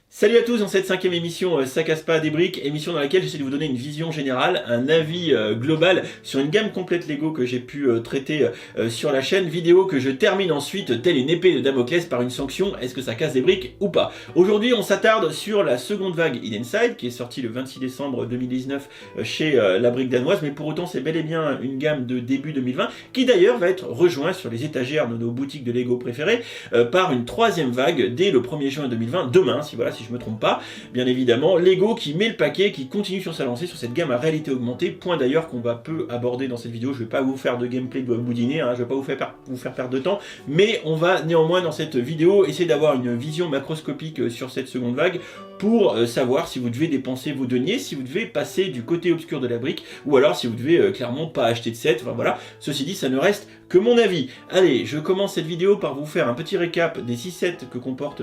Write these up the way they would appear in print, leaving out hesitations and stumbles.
Salut à tous dans cette cinquième émission Ça casse pas des briques, émission dans laquelle j'essaie de vous donner une vision générale, un avis global sur une gamme complète Lego que j'ai pu traiter sur la chaîne, vidéo que je termine ensuite telle une épée de Damoclès par une sanction, est-ce que ça casse des briques ou pas. Aujourd'hui on s'attarde sur la seconde vague Hidden Side qui est sortie le 26 décembre 2019 chez La Brique Danoise, mais pour autant c'est bel et bien une gamme de début 2020 qui d'ailleurs va être rejointe sur les étagères de nos boutiques de Lego préférées par une troisième vague dès le 1er juin 2020, demain si je me trompe pas, bien évidemment, Lego qui met le paquet, qui continue sur sa lancée sur cette gamme à réalité augmentée, point d'ailleurs qu'on va peu aborder dans cette vidéo. Je vais pas vous faire de gameplay de boudiner, je vais pas vous faire perdre de temps, mais on va néanmoins dans cette vidéo essayer d'avoir une vision macroscopique sur cette seconde vague pour savoir si vous devez dépenser vos deniers, si vous devez passer du côté obscur de la brique, ou alors si vous devez clairement pas acheter de set, enfin voilà, ceci dit ça ne reste que mon avis. Allez, je commence cette vidéo par vous faire un petit récap des 6 sets que comporte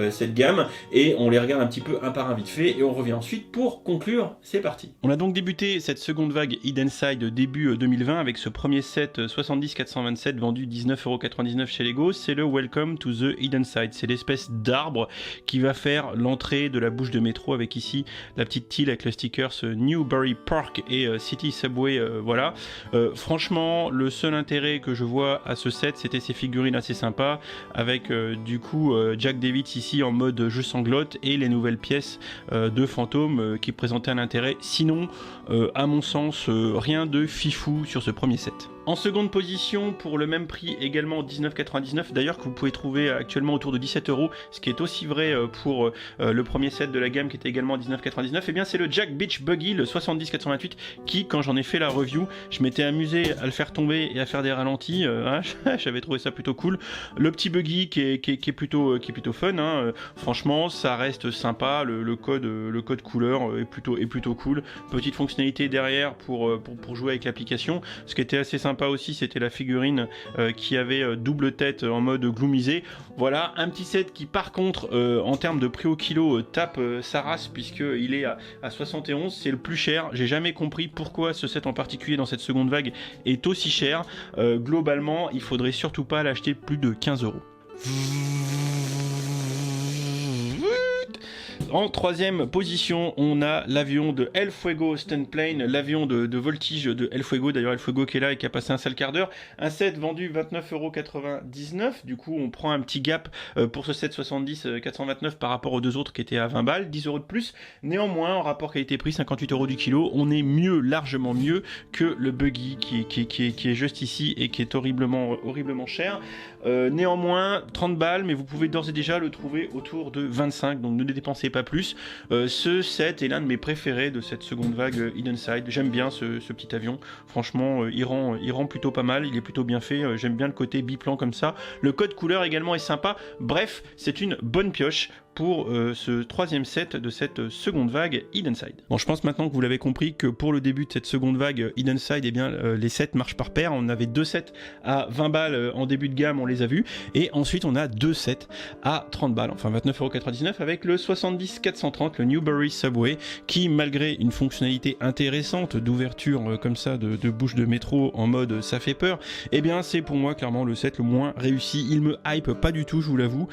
cette gamme, et on les regarde un petit peu un par un vite fait, et on revient ensuite pour conclure. C'est parti. On a donc débuté cette seconde vague Hidden Side début 2020 avec ce premier set 70-427 vendu 19,99€ chez Lego. C'est le Welcome to the Hidden Side, c'est l'espèce d'arbre qui va faire l'entrée de la bouche de métro avec ici la petite tile avec le sticker Newbury Park et City Subway, voilà. Franchement, le seul intérêt que je vois à ce set, c'était ces figurines assez sympas avec du coup Jack Davis ici en mode jeu sanglote et les nouvelles pièces de fantômes qui présentaient un intérêt. Sinon, à mon sens, rien de fifou sur ce premier set. En seconde position, pour le même prix, également 19,99€, d'ailleurs que vous pouvez trouver actuellement autour de 17€, ce qui est aussi vrai pour le premier set de la gamme qui était également 19,99€, et bien c'est le Jack Beach Buggy, le 70-428, qui, quand j'en ai fait la review, je m'étais amusé à le faire tomber et à faire des ralentis, j'avais trouvé ça plutôt cool. Le petit buggy qui est plutôt fun, franchement ça reste sympa, le code couleur est plutôt cool. Petite fonctionnalité derrière pour jouer avec l'application. Ce qui était assez sympa aussi, c'était la figurine qui avait double tête en mode gloomisé. Voilà, un petit set qui par contre en termes de prix au kilo tape sa race puisqu'il est à 71, c'est le plus cher. J'ai jamais compris pourquoi ce set en particulier dans cette seconde vague est aussi cher. Globalement, il faudrait surtout pas l'acheter plus de 15€. En troisième position, on a l'avion de El Fuego Stuntplane, l'avion de voltige de El Fuego, d'ailleurs El Fuego qui est là et qui a passé un sale quart d'heure. Un set vendu 29,99€, du coup on prend un petit gap pour ce set 70-429 par rapport aux deux autres qui étaient à 20 balles, 10€ de plus. Néanmoins, en rapport qualité-prix, 58€ du kilo, on est mieux, largement mieux que le buggy qui est juste ici et qui est horriblement cher. Néanmoins, 30 balles, mais vous pouvez d'ores et déjà le trouver autour de 25, donc ne dépensez pas plus. Ce set est l'un de mes préférés de cette seconde vague Hidden Side. J'aime bien ce petit avion. Franchement, il rend plutôt pas mal. Il est plutôt bien fait. J'aime bien le côté biplan comme ça. Le code couleur également est sympa. Bref, c'est une bonne pioche pour ce troisième set de cette seconde vague Hidden Side. Bon, je pense maintenant que vous l'avez compris que pour le début de cette seconde vague Hidden Side, eh bien, les sets marchent par paire. On avait deux sets à 20 balles en début de gamme, on les a vus. Et ensuite, on a deux sets à 30 balles, enfin 29,99€ avec le 70-430, le Newbury Subway, qui malgré une fonctionnalité intéressante d'ouverture comme ça de bouche de métro en mode ça fait peur, eh bien c'est pour moi clairement le set le moins réussi. Il me hype pas du tout, je vous l'avoue.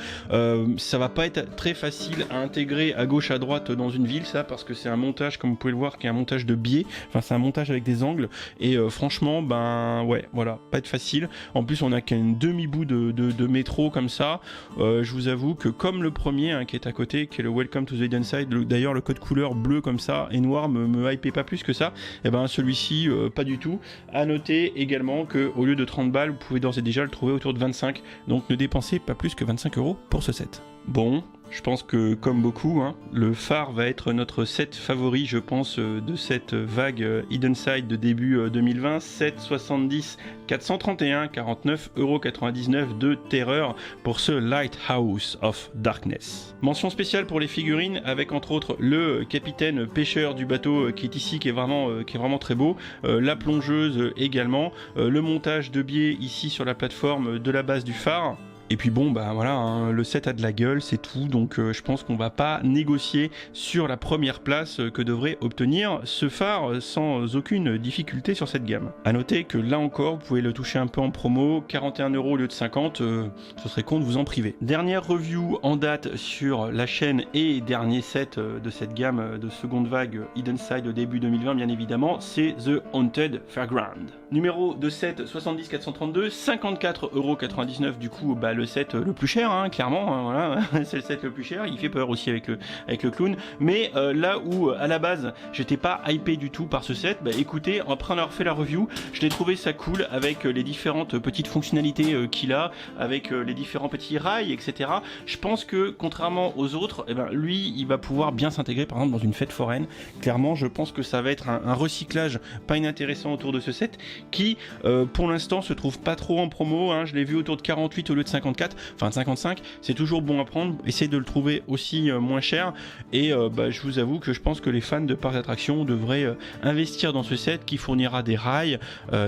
Ça va pas être très facile à intégrer à gauche à droite dans une ville, ça, parce que c'est un montage, comme vous pouvez le voir, qui est un montage de biais, enfin c'est un montage avec des angles, et franchement, ben ouais, voilà, pas être facile. En plus, on a qu'un demi-bout de métro comme ça. Je vous avoue que comme le premier qui est à côté, qui est le Welcome to the Hidden Side, d'ailleurs le code couleur bleu comme ça et noir me hypait pas plus que ça, et ben celui-ci, pas du tout. À noter également que au lieu de 30 balles, vous pouvez d'ores et déjà le trouver autour de 25, donc ne dépensez pas plus que 25€ pour ce set. Bon, je pense que comme beaucoup, le phare va être notre set favori, je pense, de cette vague Hidden Side de début 2020. 7, 70, 431, 49,99€ de terreur pour ce Lighthouse of Darkness. Mention spéciale pour les figurines avec entre autres le capitaine pêcheur du bateau qui est ici, qui est vraiment très beau, la plongeuse également, le montage de biais ici sur la plateforme de la base du phare. Et puis bon, bah voilà, hein, le set a de la gueule, c'est tout, donc je pense qu'on va pas négocier sur la première place que devrait obtenir ce phare sans aucune difficulté sur cette gamme. A noter que là encore, vous pouvez le toucher un peu en promo, 41 € au lieu de 50, ce serait con de vous en priver. Dernière review en date sur la chaîne et dernier set de cette gamme de seconde vague Hidden Side début 2020 bien évidemment, c'est The Haunted Fairground. Numéro de set 70 432, 54,99 € du coup, bah, le set le plus cher, hein, clairement, hein, voilà, c'est le set le plus cher, il fait peur aussi avec le clown, mais là où à la base j'étais pas hypé du tout par ce set, bah écoutez, après en avoir fait la review, je l'ai trouvé ça cool avec les différentes petites fonctionnalités qu'il a, avec les différents petits rails, etc. Je pense que contrairement aux autres, eh ben, lui il va pouvoir bien s'intégrer par exemple dans une fête foraine. Clairement, je pense que ça va être un recyclage pas inintéressant autour de ce set qui pour l'instant se trouve pas trop en promo, hein. Je l'ai vu autour de 48 au lieu de 54, enfin de 55, c'est toujours bon à prendre, essayez de le trouver aussi moins cher et bah, je vous avoue que je pense que les fans de parcs d'attractions devraient investir dans ce set qui fournira des rails,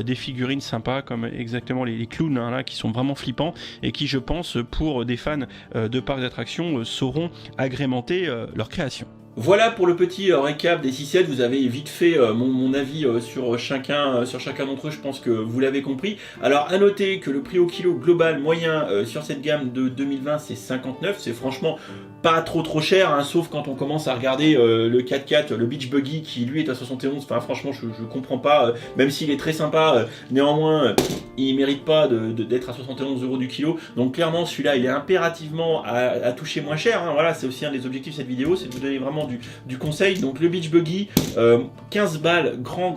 des figurines sympas comme exactement les clowns hein, là, qui sont vraiment flippants et qui je pense pour des fans de parcs d'attractions sauront agrémenter leur création. Voilà pour le petit récap des 6 sets, vous avez vite fait mon avis sur chacun d'entre eux, je pense que vous l'avez compris. Alors à noter que le prix au kilo global moyen sur cette gamme de 2020 c'est 59, c'est franchement pas trop cher, hein, sauf quand on commence à regarder le 4x4, le Beach Buggy qui lui est à 71, enfin franchement je comprends pas, même s'il est très sympa, néanmoins il mérite pas d'être à 71 € du kilo, donc clairement celui-là il est impérativement à toucher moins cher, hein, voilà c'est aussi un des objectifs de cette vidéo, c'est de vous donner vraiment du conseil. Donc le Beach Buggy 15 balles grand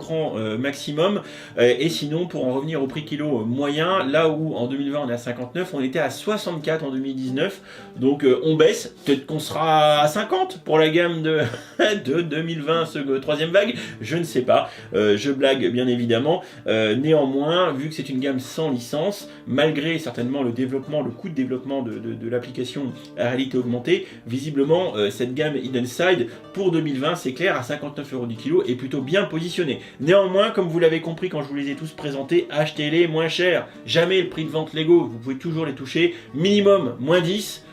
maximum, et sinon pour en revenir au prix kilo moyen, là où en 2020 on est à 59, on était à 64 en 2019, donc on baisse, peut-être qu'on sera à 50 pour la gamme de 2020, troisième vague, je ne sais pas, je blague bien évidemment, néanmoins vu que c'est une gamme sans licence, malgré certainement le coût de développement de l'application à réalité augmentée, visiblement cette gamme Hidden Side pour 2020, c'est clair, à 59 € du kilo est plutôt bien positionné. Néanmoins, comme vous l'avez compris quand je vous les ai tous présentés, achetez-les moins cher. Jamais le prix de vente Lego, vous pouvez toujours les toucher. Minimum, moins 10.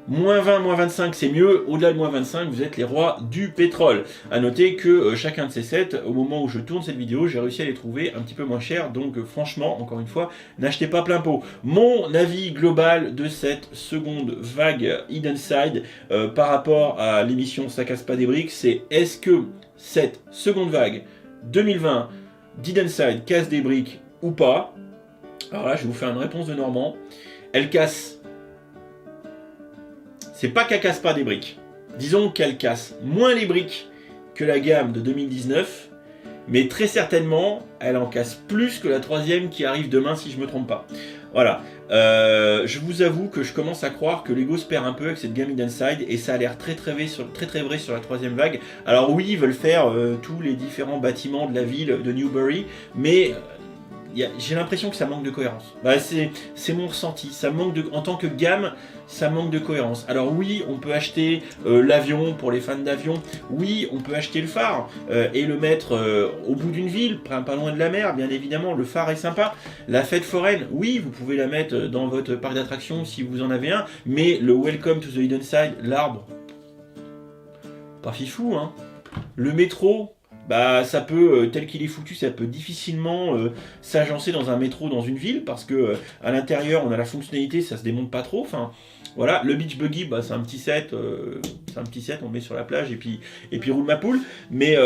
Moins 20, moins 25, c'est mieux. Au-delà de moins 25, vous êtes les rois du pétrole. A noter que chacun de ces sets, au moment où je tourne cette vidéo, j'ai réussi à les trouver un petit peu moins chers. Donc franchement, encore une fois, n'achetez pas plein pot. Mon avis global de cette seconde vague Hidden Side par rapport à l'émission Ça casse pas des briques, c'est est-ce que cette seconde vague 2020 d'Hidden Side casse des briques ou pas? Alors là, je vais vous faire une réponse de Normand. Elle casse. C'est pas qu'elle casse pas des briques. Disons qu'elle casse moins les briques que la gamme de 2019, mais très certainement, elle en casse plus que la troisième qui arrive demain si je me trompe pas. Voilà. Je vous avoue que je commence à croire que Lego se perd un peu avec cette gamme Hidden Side et ça a l'air très vrai sur la troisième vague. Alors oui, ils veulent faire tous les différents bâtiments de la ville de Newbury, mais j'ai l'impression que ça manque de cohérence. Bah, c'est mon ressenti. En tant que gamme, ça manque de cohérence. Alors oui, on peut acheter l'avion pour les fans d'avion. Oui, on peut acheter le phare et le mettre au bout d'une ville, pas loin de la mer, bien évidemment. Le phare est sympa. La fête foraine, oui, vous pouvez la mettre dans votre parc d'attractions si vous en avez un. Mais le Welcome to the Hidden Side, l'arbre, pas fifou, hein. Le métro, bah ça peut, tel qu'il est foutu, ça peut difficilement s'agencer dans un métro dans une ville parce que à l'intérieur on a la fonctionnalité, ça se démonte pas trop. Enfin voilà, le Beach Buggy, bah c'est un petit set, on le met sur la plage et puis roule ma poule. Mais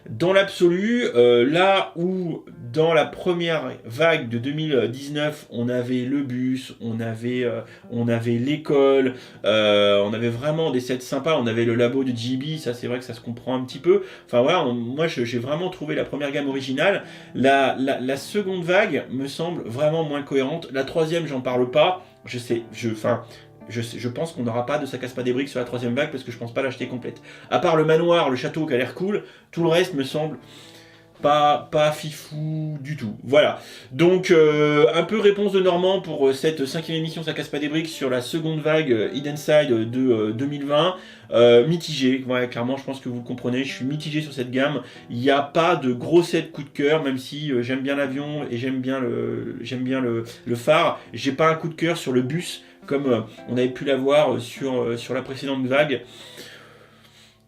dans l'absolu, là où dans la première vague de 2019, on avait le bus, on avait l'école, on avait vraiment des sets sympas, on avait le labo de JB, ça c'est vrai que ça se comprend un petit peu. Enfin voilà, moi j'ai vraiment trouvé la première gamme originale. La seconde vague me semble vraiment moins cohérente. La troisième, j'en parle pas. Je pense qu'on n'aura pas de Ça casse pas des briques sur la troisième vague parce que je pense pas l'acheter complète. À part le manoir, le château qui a l'air cool, tout le reste me semble pas fifou du tout. Voilà. Donc un peu réponse de Normand pour cette 5e émission Ça casse pas des briques sur la seconde vague Hidden Side de 2020. Mitigé, ouais, clairement je pense que vous le comprenez, je suis mitigé sur cette gamme. Il n'y a pas de gros set coup de cœur, même si j'aime bien l'avion et j'aime bien le phare. J'ai pas un coup de cœur sur le bus comme on avait pu l'avoir sur la précédente vague.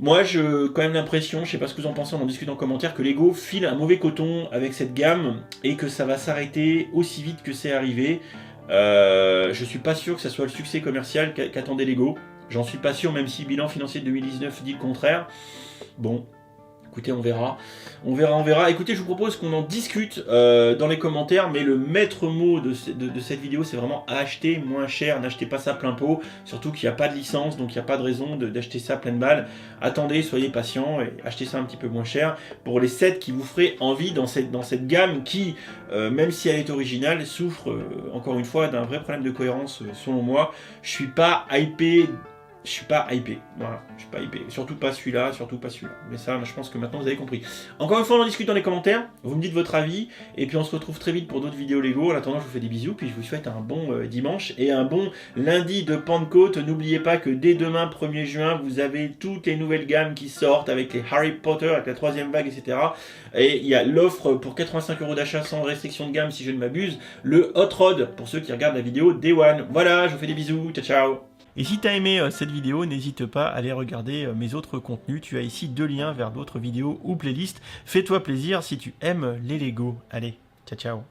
Moi, j'ai quand même l'impression, je sais pas ce que vous en pensez, on en discute en commentaire, que Lego file un mauvais coton avec cette gamme et que ça va s'arrêter aussi vite que c'est arrivé. Je suis pas sûr que ça soit le succès commercial qu'attendait Lego. J'en suis pas sûr, même si le bilan financier de 2019 dit le contraire. Bon, écoutez, on verra. On verra. Écoutez, je vous propose qu'on en discute dans les commentaires, mais le maître mot de cette vidéo, c'est vraiment acheter moins cher. N'achetez pas ça plein pot, surtout qu'il n'y a pas de licence, donc il n'y a pas de raison d'acheter ça pleine balle. Attendez, soyez patient et achetez ça un petit peu moins cher pour les sets qui vous feraient envie dans cette gamme qui, même si elle est originale, souffre encore une fois d'un vrai problème de cohérence selon moi. Je suis pas hypé. Voilà, je suis pas hypé. Surtout pas celui-là. Mais ça, je pense que maintenant vous avez compris. Encore une fois, on en discute dans les commentaires. Vous me dites votre avis. Et puis on se retrouve très vite pour d'autres vidéos Lego. En attendant, je vous fais des bisous. Puis je vous souhaite un bon dimanche et un bon lundi de Pentecôte. N'oubliez pas que dès demain, 1er juin, vous avez toutes les nouvelles gammes qui sortent avec les Harry Potter, avec la 3e vague, etc. Et il y a l'offre pour 85 € d'achat sans restriction de gamme, si je ne m'abuse. Le Hot Rod, pour ceux qui regardent la vidéo Day One. Voilà, je vous fais des bisous. Ciao, ciao. Et si tu as aimé cette vidéo, n'hésite pas à aller regarder mes autres contenus. Tu as ici 2 liens vers d'autres vidéos ou playlists. Fais-toi plaisir si tu aimes les Lego. Allez, ciao ciao.